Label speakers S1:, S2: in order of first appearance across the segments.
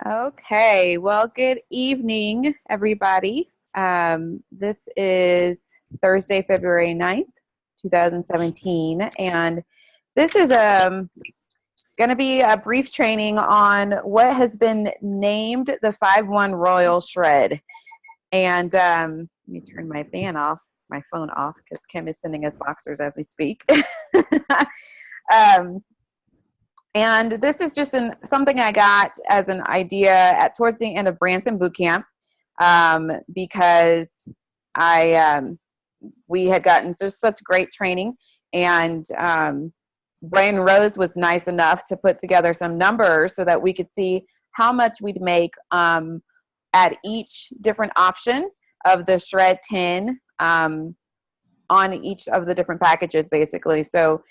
S1: Okay, well, good evening, everybody. This is Thursday, February 9th, 2017, and this is going to be a brief training on what has been named the 5-1 Royal Shred. And let me turn my phone off, because Kim is sending us boxers as we speak. And this is just something I got as an idea towards the end of Branson Boot Camp, because we had gotten just such great training, and Brian Rose was nice enough to put together some numbers so that we could see how much we'd make at each different option of the Shred 10 on each of the different packages, basically. So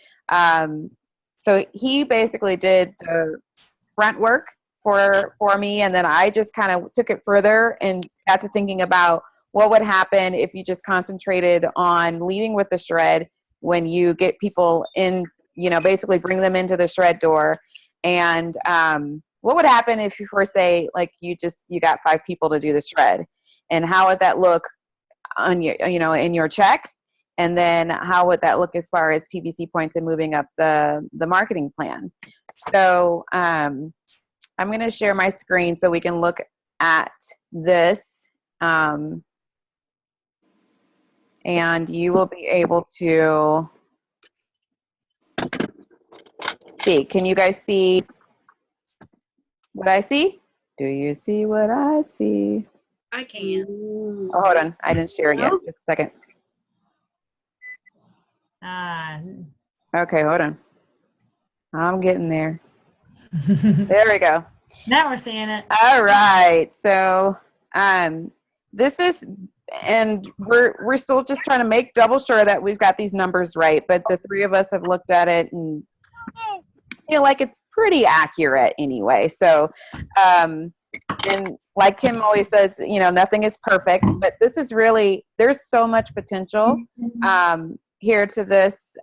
S1: he basically did the front work for me, and then I just kind of took it further and got to thinking about what would happen if you just concentrated on leading with the shred when you get people in, basically bring them into the shred door. And what would happen if you first say, like, you got 5 people to do the shred, and how would that look on your, in your check? And then how would that look as far as PPC points and moving up the marketing plan? So I'm going to share my screen so we can look at this. And you will be able to see. Can you guys see what I see? Do you see what I see?
S2: I can.
S1: Oh, hold on. I didn't share it yet. Just a second. Okay, hold on. I'm getting there. There we go.
S2: Now we're seeing it.
S1: All right. So this is, and we're still just trying to make double sure that we've got these numbers right, but the 3 of us have looked at it and feel like it's pretty accurate anyway. So and like Kim always says, nothing is perfect, but this is really, there's so much potential here to this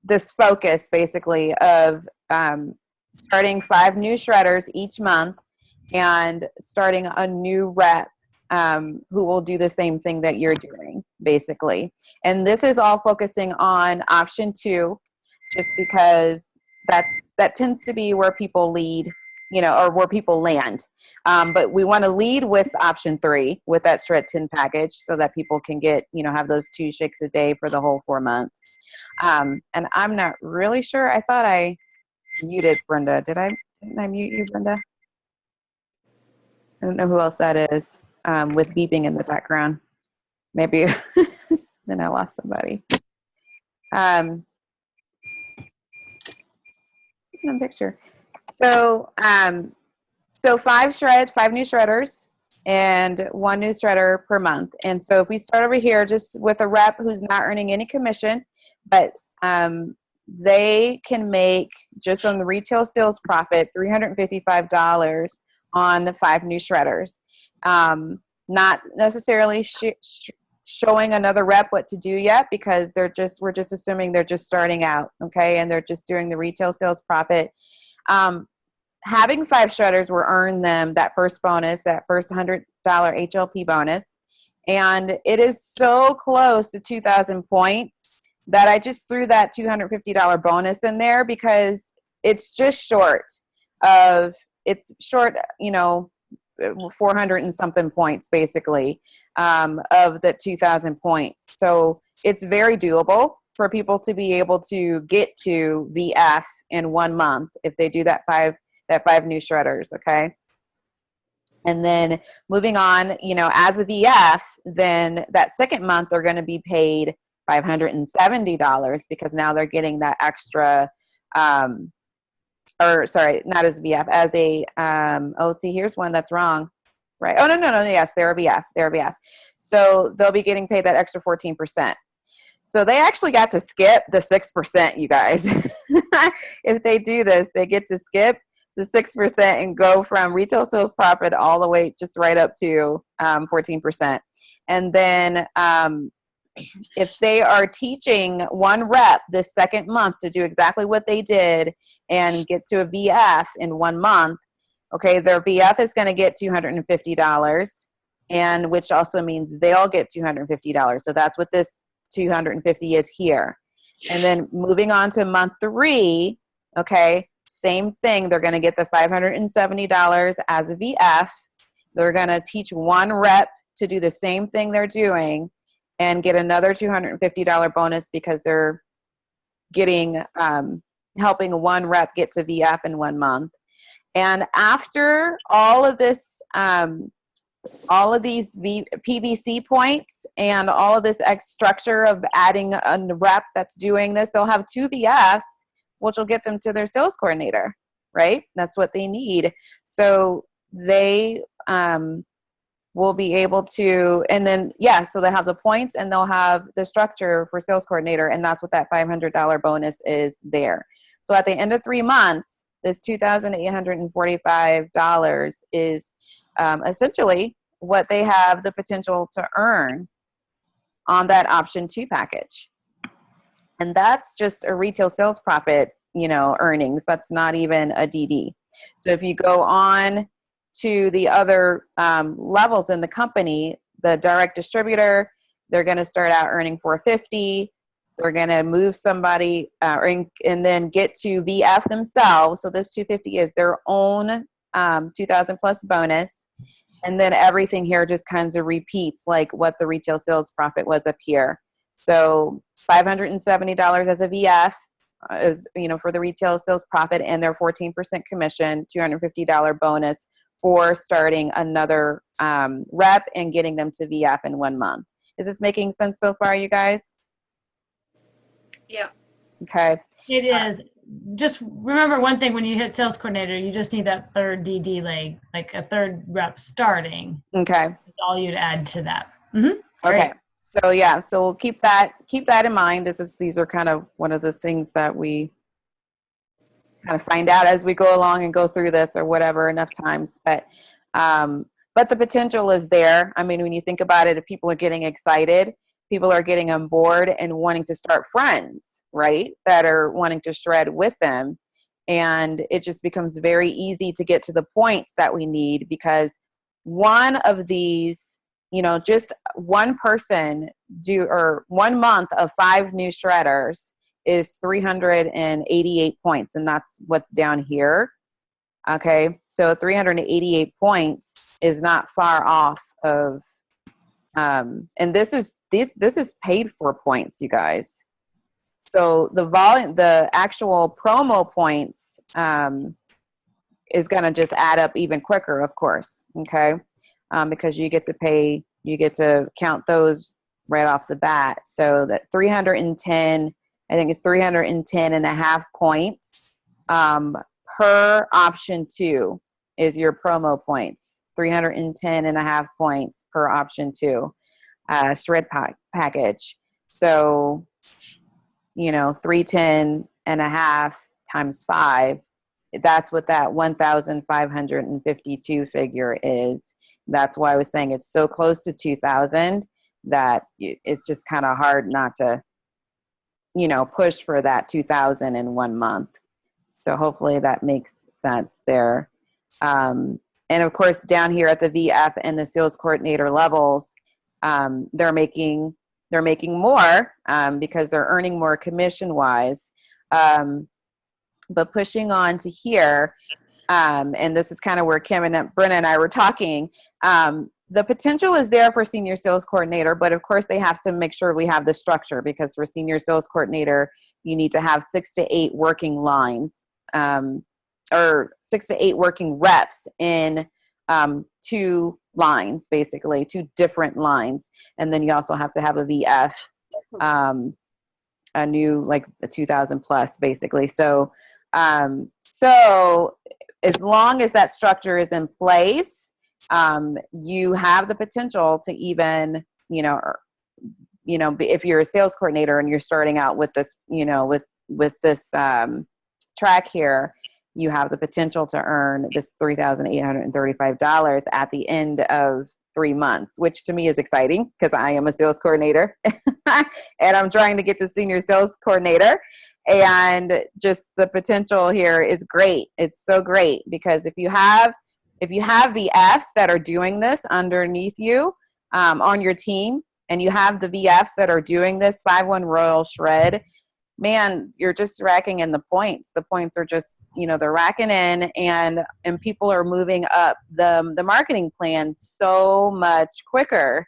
S1: this focus, basically, of starting 5 new shredders each month and starting a new rep who will do the same thing that you're doing, basically. And this is all focusing on option 2, just because that tends to be where people lead, or where people land. But we want to lead with option 3 with that Shred 10 package so that people can get, have those 2 shakes a day for the whole 4 months. And I'm not really sure. I thought I muted Brenda. Didn't I mute you, Brenda? I don't know who else that is with beeping in the background. Maybe then I lost somebody. Picture. So 5 shreds, 5 new shredders, and 1 new shredder per month. And so if we start over here just with a rep who's not earning any commission, but they can make, just on the retail sales profit, $355 on the 5 new shredders. Not necessarily showing another rep what to do yet, because we're just assuming they're just starting out, okay, and they're just doing the retail sales profit. Having 5 shredders will earn them that first bonus, that first $100 HLP bonus, and it is so close to 2,000 points that I just threw that $250 bonus in there, because it's just short, 400 and something points, basically, of the 2,000 points. So it's very doable for people to be able to get to VF in 1 month if they do that 5 new shredders, okay? And then moving on, as a VF, then that second month they're going to be paid $570, because now they're getting that extra, or sorry, not as VF, as a, see, here's one that's wrong, right? Oh, no, yes, they're a VF. So they'll be getting paid that extra 14%. So they actually got to skip the 6%, you guys. If they do this, they get to skip the 6% and go from retail sales profit all the way just right up to 14%. And then if they are teaching one rep this second month to do exactly what they did and get to a VF in 1 month, okay, their VF is going to get $250, and which also means they'll get $250. So that's what this 250 is here. And then moving on to month 3, okay, same thing. They're going to get the $570 as a VF. They're going to teach one rep to do the same thing they're doing and get another $250 bonus because they're getting helping one rep get to VF in 1 month. And after all of this, all of these PVC points and all of this X structure of adding a rep that's doing this, they'll have 2 VFs, which will get them to their sales coordinator, right? That's what they need. So they will be able to, and then, yeah, so they have the points and they'll have the structure for sales coordinator, and that's what that $500 bonus is there. So at the end of 3 months, this $2,845 is essentially what they have the potential to earn on that option 2 package. And that's just a retail sales profit, earnings. That's not even a DD. So if you go on to the other levels in the company, the direct distributor, they're going to start out earning $450. They're going to move somebody and then get to VF themselves. So this $250 is their own 2,000 plus bonus. And then everything here just kind of repeats like what the retail sales profit was up here. So $570 as a VF is, for the retail sales profit, and their 14% commission, $250 bonus for starting another rep and getting them to VF in 1 month. Is this making sense so far, you guys?
S2: Yeah.
S1: Okay.
S2: It is. Just remember one thing: when you hit sales coordinator, you just need that third DD leg, like a third rep starting.
S1: Okay.
S2: That's all you'd add to that. Mm-hmm.
S1: Okay. So yeah, so we'll keep that in mind. These are kind of one of the things that we kind of find out as we go along and go through this or whatever enough times. But the potential is there. I mean, when you think about it, if people are getting excited, people are getting on board and wanting to start friends, right? That are wanting to shred with them. And it just becomes very easy to get to the points that we need, because one of these, just one person or 1 month of 5 new shredders is 388 points. And that's what's down here. Okay. So 388 points is not far off of, and this is paid for points, you guys. So the actual promo points, is going to just add up even quicker, of course. Okay. Because you get to count those right off the bat. So that 310, I think it's 310 and a half points, per option 2 is your promo points. 310 and a half points per option 2, shred package. So, 310 and a half times 5, that's what that 1,552 figure is. That's why I was saying it's so close to 2,000 that it's just kind of hard not to, push for that 2,000 in 1 month. So hopefully that makes sense there. And of course, down here at the VF and the sales coordinator levels, they're making more because they're earning more commission wise. But pushing on to here, and this is kind of where Kim and Brenna and I were talking, the potential is there for senior sales coordinator, but of course they have to make sure we have the structure, because for senior sales coordinator, you need to have 6 to 8 working lines, or 6 to 8 working reps in 2 lines, basically 2 different lines. And then you also have to have a VF, a new, like a 2,000 plus, basically. So as long as that structure is in place, you have the potential to even, if you're a sales coordinator and you're starting out with this, with this track here, you have the potential to earn this $3,835 at the end of 3 months, which to me is exciting because I am a sales coordinator and I'm trying to get to senior sales coordinator. And just the potential here is great. It's so great because if you have VFs that are doing this underneath you on your team, and you have the VFs that are doing this 5-1 Royal Shred, man, you're just racking in the points. The points are just, they're racking in, and people are moving up the marketing plan so much quicker.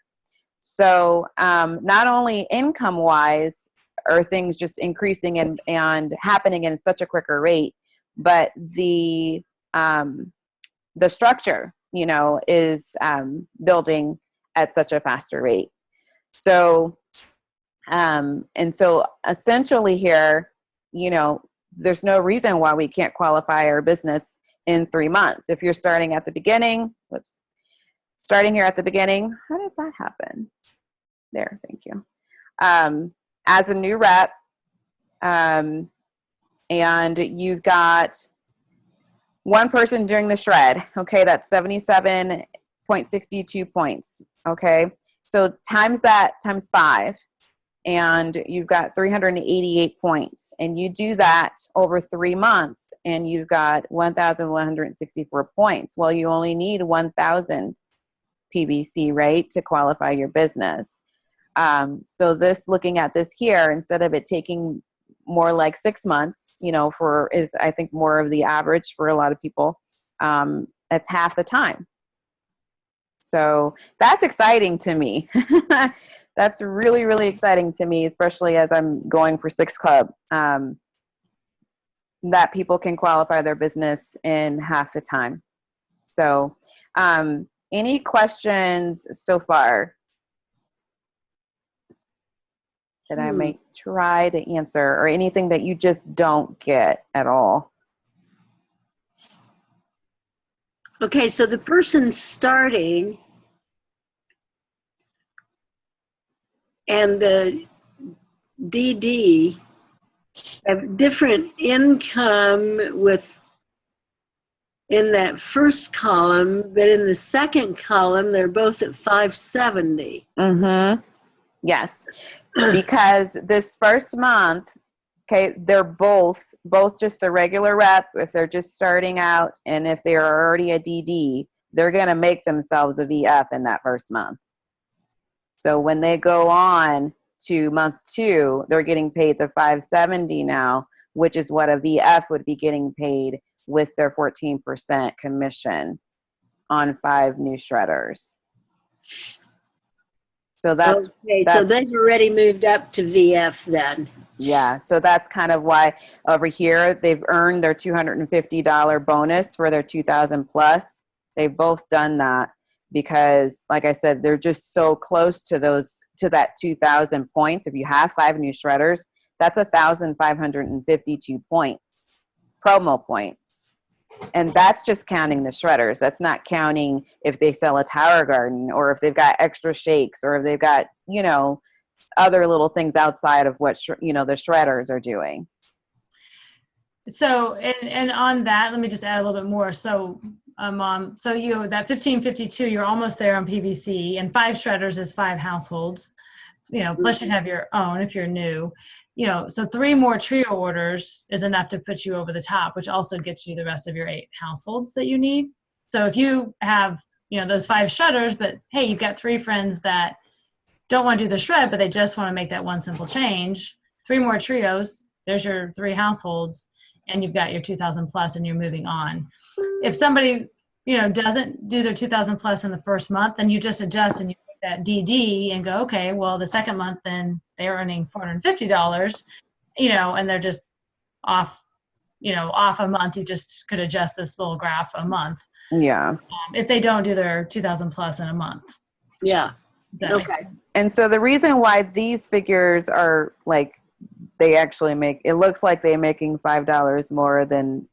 S1: So not only income wise are things just increasing and happening in such a quicker rate, but the structure, is building at such a faster rate. So, and so essentially here, there's no reason why we can't qualify our business in 3 months. If you're starting at the beginning, starting here at the beginning, how did that happen? There, thank you. As a new rep, and you've got one person doing the shred, okay, that's 77.62 points, okay? So times that, times 5, and you've got 388 points. And you do that over 3 months, and you've got 1,164 points. Well, you only need 1,000 PBC, right, to qualify your business. So looking at this here, instead of it taking more like 6 months, is I think more of the average for a lot of people, it's half the time. So that's exciting to me. That's really, really exciting to me, especially as I'm going for 6 Club, that people can qualify their business in half the time. So any questions so far that I might try to answer, or anything that you just don't get at all?
S3: Okay, so the person starting and the DD have different income in that first column, but in the second column, they're both at 570.
S1: Mm-hmm. Yes, because this first month, okay, they're both just a regular rep. If they're just starting out, and if they're already a DD, they're going to make themselves a VF in that first month. So when they go on to month 2, they're getting paid the 570 now, which is what a VF would be getting paid with their 14% commission on 5 new shredders. So that's
S3: so they've already moved up to VF then.
S1: Yeah, so that's kind of why over here they've earned their $250 bonus for their 2,000 plus. They've both done that because, like I said, they're just so close to that 2,000 points. If you have 5 new shredders, that's 1,552 points, promo points. And that's just counting the shredders. That's not counting if they sell a Tower Garden, or if they've got extra shakes, or if they've got, other little things outside of what, the shredders are doing.
S2: So, and on that, let me just add a little bit more. So, Mom, so that 1552, you're almost there on PVC, and 5 shredders is 5 households, plus you'd have your own if you're new. So 3 more trio orders is enough to put you over the top, which also gets you the rest of your 8 households that you need. So if you have, those 5 shredders, but hey, you've got 3 friends that don't want to do the shred, but they just want to make that one simple change, 3 more trios, there's your 3 households, and you've got your 2,000 plus, and you're moving on. If somebody, doesn't do their 2,000 plus in the first month, then you just adjust and you that DD and go, okay, well, the second month, then they're earning $450, and they're just off, off a month. You just could adjust this little graph a month.
S1: Yeah.
S2: If they don't do their 2,000 plus in a month.
S3: Yeah. Okay.
S1: And so the reason why these figures are like, they actually it looks like they're making $5 more than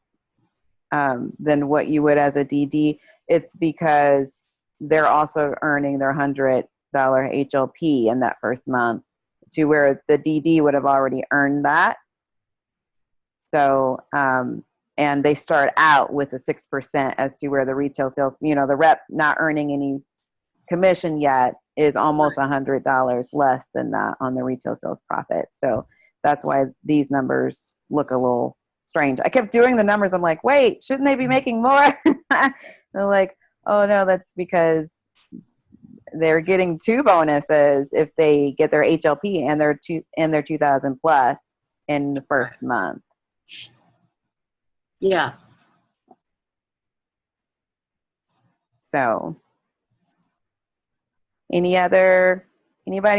S1: what you would as a DD. It's because they're also earning their $100 HLP in that first month, to where the DD would have already earned that. So, and they start out with a 6% as to where the retail sales, the rep not earning any commission yet is almost $100 less than that on the retail sales profit. So that's why these numbers look a little strange. I kept doing the numbers. I'm like, wait, shouldn't they be making more? They're like, oh no, that's because they're getting 2 bonuses if they get their HLP and their 2,000 plus in the first month.
S3: Yeah.
S1: So anybody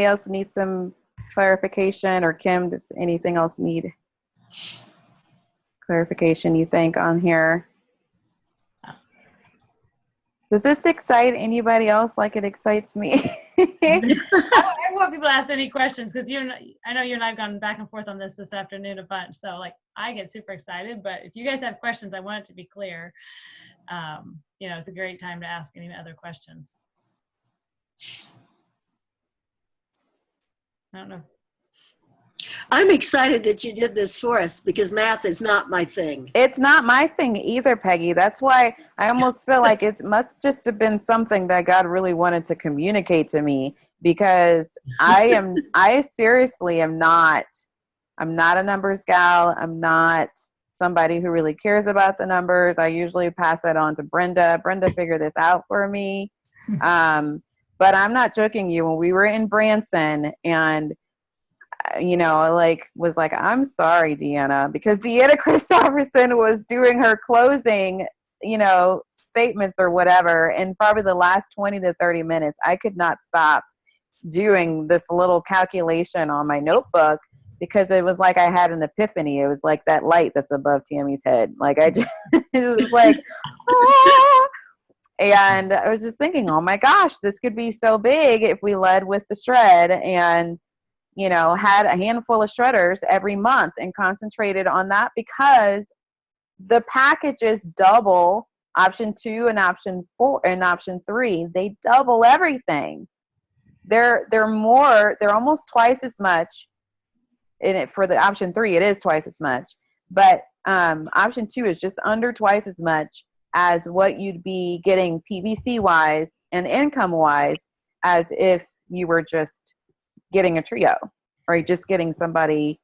S1: else need some clarification, or Kim, does anything else need clarification you think on here? Does this excite anybody else like it excites me?
S2: I want people to ask any questions, because I know you and I have gone back and forth on this afternoon a bunch. So like, I get super excited, but if you guys have questions, I want it to be clear. It's a great time to ask any other questions. I don't know.
S3: I'm excited that you did this for us, because math is not my thing.
S1: It's not my thing either, Peggy. That's why I almost feel like it must just have been something that God really wanted to communicate to me, because I seriously am not, I'm not a numbers gal. I'm not somebody who really cares about the numbers. I usually pass that on to Brenda. Brenda figured this out for me. But I'm not joking you. When we were in Branson, and was like, I'm sorry, Deanna, because Deanna Christopherson was doing her closing, statements or whatever. And probably the last 20 to 30 minutes, I could not stop doing this little calculation on my notebook, because it was like I had an epiphany. It was like that light that's above Tammy's head. Like I just, it was like, ah! And I was just thinking, oh my gosh, this could be so big if we led with the shred and, had a handful of shredders every month and concentrated on that, because the packages double option 2 and option 4 and option 3. They double everything. They're almost twice as much in it. For the option 3, it is twice as much, but option 2 is just under twice as much as what you'd be getting PVC wise and income wise, as if you were just getting a trio, or just getting somebody,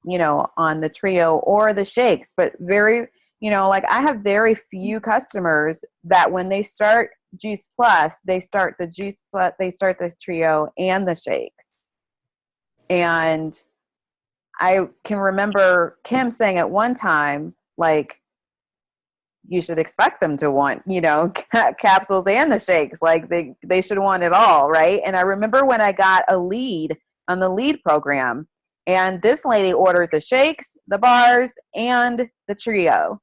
S1: on the trio or the shakes. But very, I have very few customers that when they start Juice Plus, they start the trio and the shakes. And I can remember Kim saying at one time, like, you should expect them to want, capsules and the shakes. Like they should want it all, right? And I remember when I got a lead on the lead program, and this lady ordered the shakes, the bars, and the trio.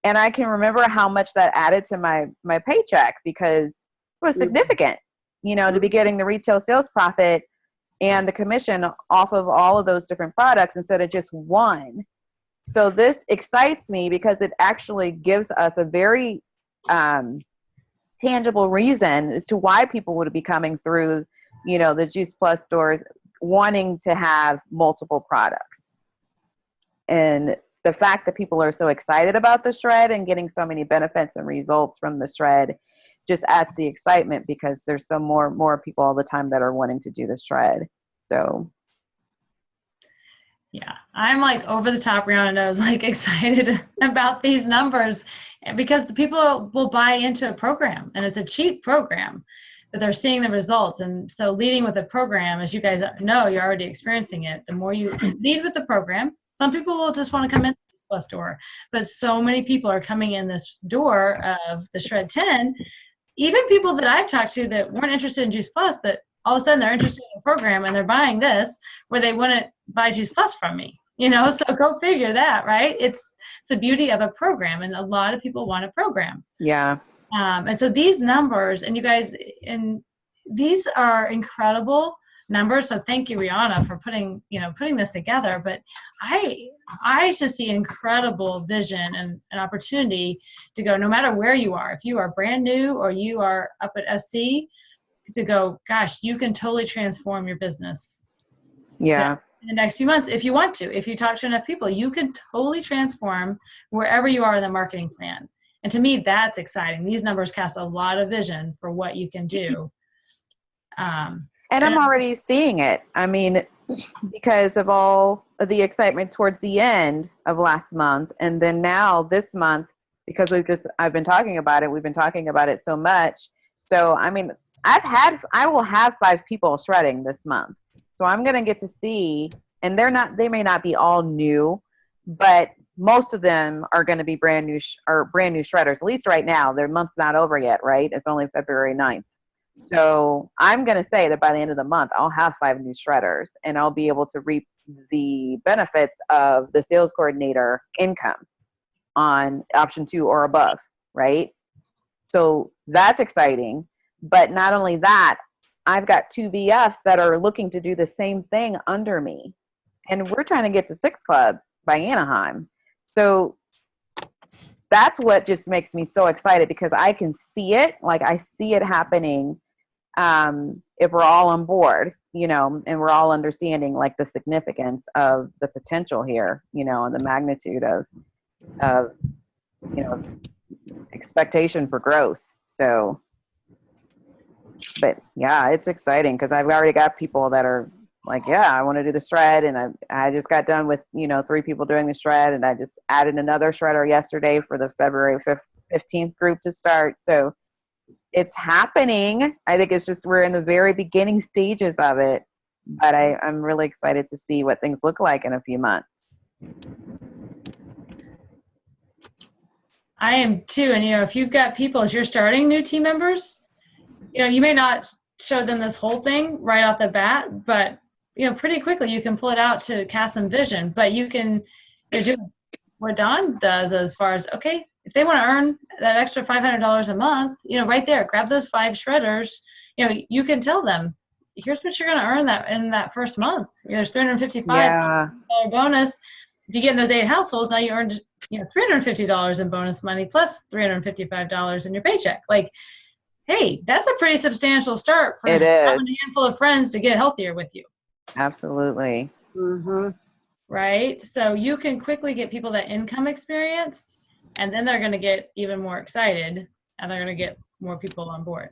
S1: And I can remember how much that added to my paycheck, because it was significant, to be getting the retail sales profit and the commission off of all of those different products instead of just one. So this excites me, because it actually gives us a very tangible reason as to why people would be coming through, the Juice Plus stores, wanting to have multiple products. And the fact that people are so excited about the shred and getting so many benefits and results from the shred just adds the excitement, because there's so more people all the time that are wanting to do the shred. So
S2: yeah, I'm like over the top, Rihanna knows, like excited about these numbers, because the people will buy into a program, and it's a cheap program, but they're seeing the results. And so leading with a program, as you guys know, you're already experiencing it. The more you lead with the program, some people will just want to come in the Plus door, but so many people are coming in this door of the Shred 10, even people that I've talked to that weren't interested in Juice Plus, but all of a sudden they're interested in a program and they're buying this where they wouldn't buy Juice Plus from me, so go figure that, right? It's the beauty of a program, and a lot of people want a program.
S1: yeah.
S2: And so these numbers, and you guys, and these are incredible numbers. So thank you, Rihanna, for putting this together. But I just see incredible vision and an opportunity to go, no matter where you are, if you are brand new or you are up at SC, to go, gosh, you can totally transform your business.
S1: Yeah.
S2: In the next few months, if you want to. If you talk to enough people, you can totally transform wherever you are in the marketing plan. And to me, that's exciting. These numbers cast a lot of vision for what you can do
S1: And I'm already seeing it. I mean, because of all of the excitement towards the end of last month, and then now this month, because I've been talking about it. We've been talking about it so much. So, I mean, I will have 5 people shredding this month. So I'm going to get to see, and they may not be all new, but most of them are going to be brand new shredders. At least right now, their month's not over yet, right? It's only February 9th. So I'm going to say that by the end of the month, I'll have 5 new shredders, and I'll be able to reap the benefits of the sales coordinator income on option 2 or above, right? So that's exciting. But not only that, I've got 2 VFs that are looking to do the same thing under me. And we're trying to get to 6 Club by Anaheim. So that's what just makes me so excited, because I can see it. Like, I see it happening if we're all on board, and we're all understanding like the significance of the potential here, and the magnitude of expectation for growth. So, but yeah, it's exciting because I've already got people that are like, yeah, I want to do the shred. And I just got done with, 3 people doing the shred, and I just added another shredder yesterday for the February 15th group to start. So it's happening. I think it's just, we're in the very beginning stages of it, but I'm really excited to see what things look like in a few months.
S2: I am too. And, if you've got people, as you're starting new team members, you may not show them this whole thing right off the bat, but, pretty quickly you can pull it out to cast some vision. But you can do what Dawn does as far as, okay, if they want to earn that extra $500 a month, right there, grab those 5 shredders. You can tell them, here's what you're going to earn that in that first month. There's $355 bonus. If you get in those 8 households, now you earned $350 in bonus money plus $355 in your paycheck. Like, hey, that's a pretty substantial start for having a handful of friends to get healthier with you.
S1: Absolutely.
S3: Mm-hmm.
S2: Right? So you can quickly get people that income experience, and then they're going to get even more excited, and they're going to get more people on board.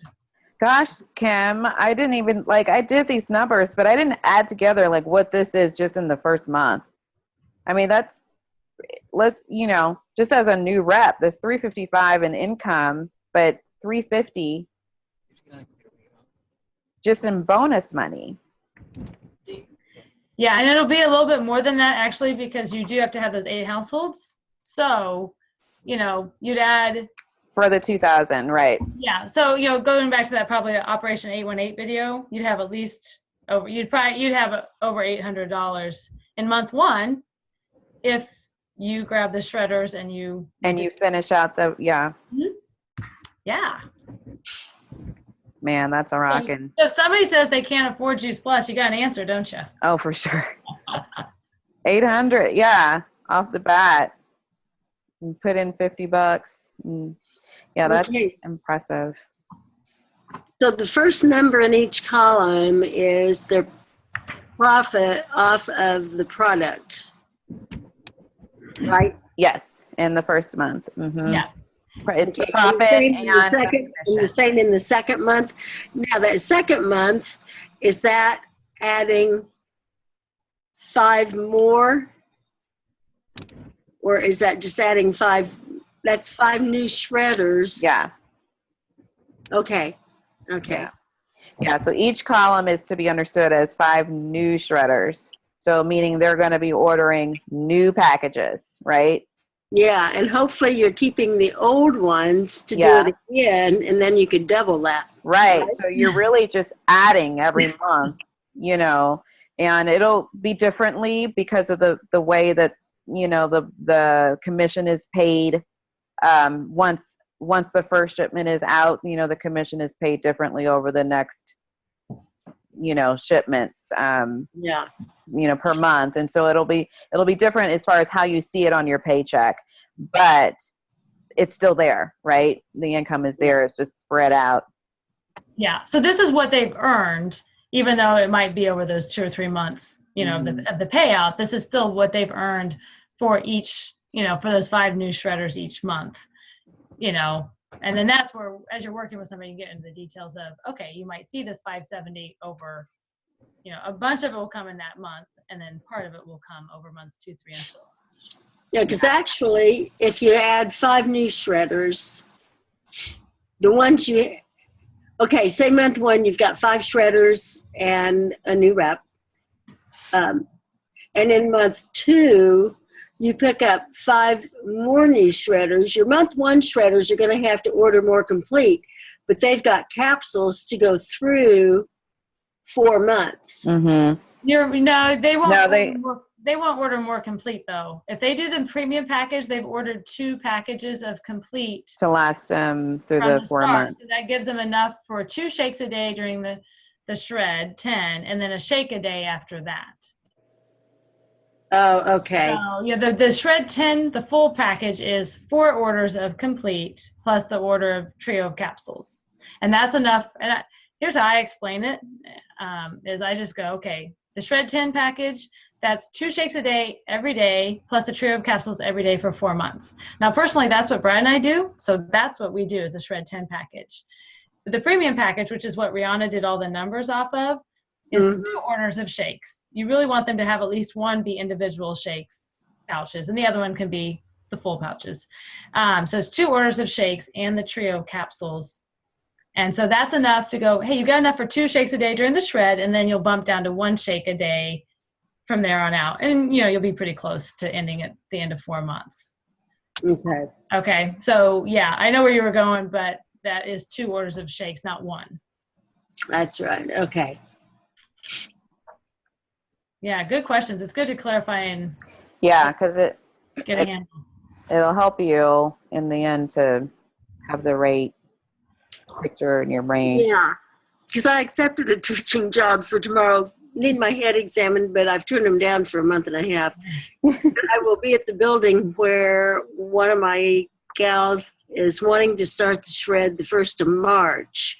S1: Gosh, Kim, I didn't even, I did these numbers, but I didn't add together, what this is just in the first month. I mean, just as a new rep, there's $355 in income, but $350 just in bonus money.
S2: Yeah, and it'll be a little bit more than that, actually, because you do have to have those 8 households. So, you'd add
S1: for the 2,000, right?
S2: Yeah. So, going back to that probably Operation 818 video, you'd have you'd have over $800 in month 1 if you grab the shredders and you
S1: finish out
S2: Yeah.
S1: Man, that's a rockin'.
S2: So if somebody says they can't afford Juice Plus, you got an answer, don't you?
S1: Oh, for sure. 800, yeah, off the bat. You put in $50. Yeah, that's impressive.
S3: So the first number in each column is their profit off of the product, right?
S1: Yes, in the first month. Mm-hmm.
S2: Yeah.
S1: It's the profit and
S3: the same in the second month. Now that second month, is that adding 5 more? Or is that just adding 5? That's 5 new shredders.
S1: Yeah.
S3: Okay.
S1: Yeah, so each column is to be understood as 5 new shredders. So meaning they're going to be ordering new packages, right?
S3: Yeah, and hopefully you're keeping the old ones to do it again, and then you could double that.
S1: Right. So you're really just adding every month, and it'll be differently because of the way that, the commission is paid. Once the first shipment is out, the commission is paid differently over the next, shipments, per month. And so it'll be different as far as how you see it on your paycheck, but it's still there, right? The income is there. It's just spread out.
S2: Yeah. So this is what they've earned, even though it might be over those 2 or 3 months, of the payout. This is still what they've earned for each, for those 5 new shredders each month, And then that's where, as you're working with somebody, you get into the details of, okay, you might see this 570 over, a bunch of it will come in that month, and then part of it will come over months 2, 3, and 4.
S3: Yeah, because actually, if you add 5 new shredders, the ones say month 1, you've got 5 shredders and a new rep. And in month 2, you pick up 5 more new shredders. Your month 1 shredders are going to have to order more complete, but they've got capsules to go through 4 months.
S1: Mm-hmm.
S2: They won't.
S1: No,
S2: they won't order more complete though. If they do the premium package, they've ordered 2 packages of complete
S1: to last through the 4
S2: start.
S1: months.
S2: So that gives them enough for 2 shakes a day during the shred, 10, and then a shake a day after that.
S3: Oh, okay.
S2: So yeah, the shred 10, the full package is 4 orders of complete plus the order of trio of capsules, and that's enough. And here's how I explain it: is I just go, okay, the shred 10 package, that's 2 shakes a day every day plus a trio of capsules every day for 4 months. Now, personally, that's what Brad and I do, so that's what we do is a shred 10 package. The premium package, which is what Rihanna did all the numbers off of, is 2 orders of shakes. You really want them to have at least one be individual shakes pouches, and the other one can be the full pouches. So it's 2 orders of shakes and the trio of capsules. And so that's enough to go, hey, you got enough for 2 shakes a day during the shred, and then you'll bump down to 1 shake a day from there on out. And, you'll be pretty close to ending at the end of 4 months.
S3: Okay.
S2: Okay. So, yeah, I know where you were going, but that is 2 orders of shakes, not 1.
S3: That's right. Okay.
S2: Yeah, good questions. It's good to clarify and
S1: Because
S2: get a handle.
S1: it'll help you in the end to have the right picture in your brain.
S3: Yeah, because I accepted a teaching job for tomorrow. Need my head examined, but I've turned them down for a month and a half. I will be at the building where one of my gals is wanting to start the shred the 1st of March.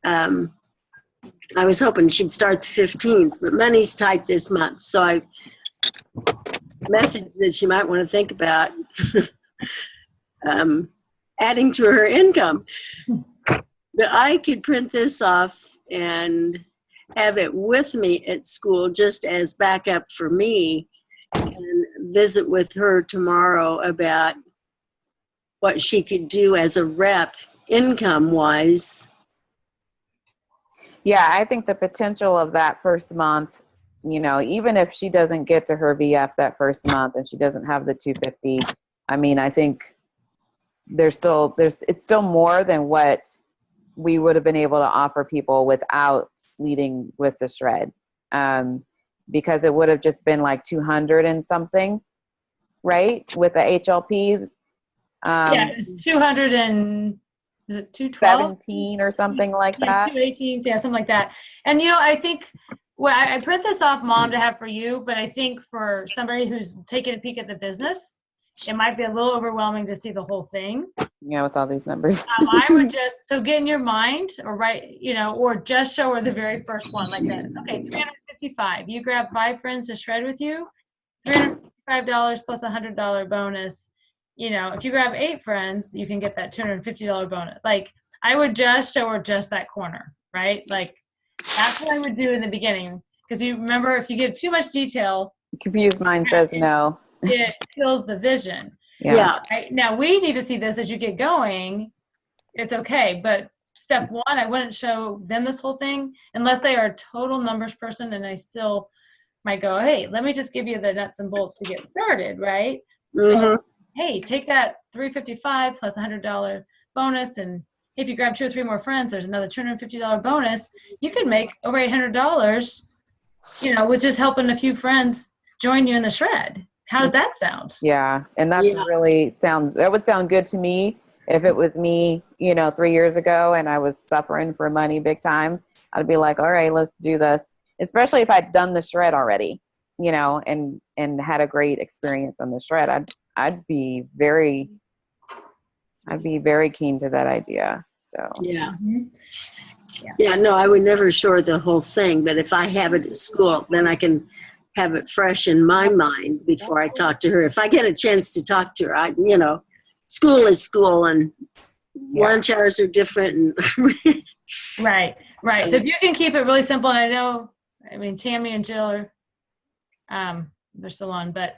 S3: I was hoping she'd start the 15th, but money's tight this month, so I messaged that she might want to think about adding to her income. But I could print this off and have it with me at school just as backup for me and visit with her tomorrow about what she could do as a rep income-wise.
S1: Yeah, I think the potential of that first month, even if she doesn't get to her VF that first month and she doesn't have the 250, I think it's still more than what we would have been able to offer people without leading with the shred. Because it would have just been like 200 and something, right? With the HLP.
S2: Yeah, it's 200 and, is it 212?
S1: 17 or something like that.
S2: 218, yeah, something like that. And, I think, I print this off, Mom, to have for you, but I think for somebody who's taking a peek at the business, it might be a little overwhelming to see the whole thing.
S1: Yeah, with all these numbers.
S2: I would just, so get in your mind, or or just show her the very first one like that. Okay, 355. You grab 5 friends to shred with you, $355 plus $100 bonus. If you grab 8 friends, you can get that $250 bonus. Like, I would just show her just that corner, right? Like, that's what I would do in the beginning. Because you remember, if you give too much detail,
S1: Confused mind says no.
S2: It kills the vision.
S3: Yeah.
S2: Right? Now, we need to see this as you get going. It's okay. But step 1, I wouldn't show them this whole thing unless they are a total numbers person, and I still might go, hey, let me just give you the nuts and bolts to get started, right? So, hey, take that $355 plus $100 bonus, and if you grab 2 or 3 more friends, there's another $250 bonus. You could make over $800, with just helping a few friends join you in the shred. How does that sound?
S1: Yeah, and that would sound good to me if it was me, 3 years ago and I was suffering for money big time. I'd be like, all right, let's do this. Especially if I'd done the shred already, and had a great experience on the shred. I'd be very keen to that idea. So
S3: Yeah. Yeah, no, I would never show the whole thing, but if I have it at school, then I can have it fresh in my mind before I talk to her. If I get a chance to talk to her, school is school, and lunch hours are different. And
S2: Right, right.
S3: So-
S2: So if you can keep it really simple, and I mean, Tammy and Jill are, they're still on, but,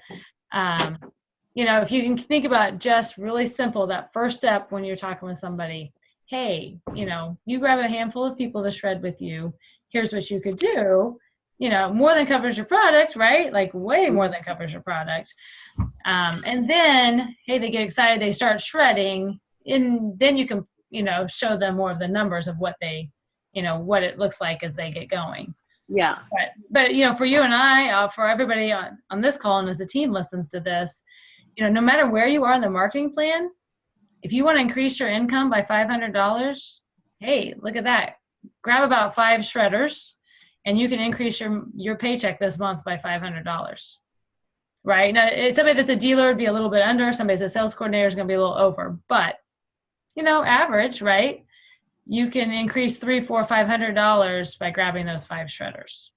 S2: if you can think about just really simple, that first step when you're talking with somebody, hey, you grab a handful of people to shred with you. Here's what you could do. More than covers your product, right? Like way more than covers your product. And then, hey, they get excited, they start shredding, and then you can, show them more of the numbers of what they, what it looks like as they get going.
S3: yeah.
S2: But for you and I, for everybody on this call and as the team listens to this, no matter where you are in the marketing plan, if you want to increase your income by $500, hey, look at that. Grab about 5 shredders and you can increase your paycheck this month by $500. Right? Now, somebody that's a dealer would be a little bit under, somebody that's a sales coordinator is going to be a little over, but average, right? You can increase $300, $400, $500 by grabbing those 5 shredders.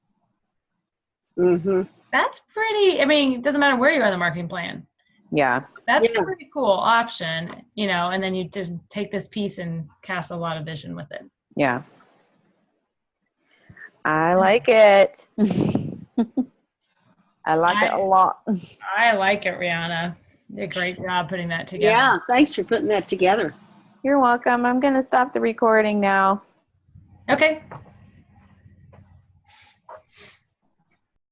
S3: Mm-hmm.
S2: That's pretty, it doesn't matter where you are in the marketing plan.
S1: Yeah.
S2: That's
S3: Yeah.
S2: a pretty cool option, and then you just take this piece and cast a lot of vision with it.
S1: Yeah. I like it. I like it a lot.
S2: I like it, Rihanna. You did a great job putting that together.
S3: Yeah. Thanks for putting that together.
S1: You're welcome. I'm going to stop the recording now.
S2: Okay.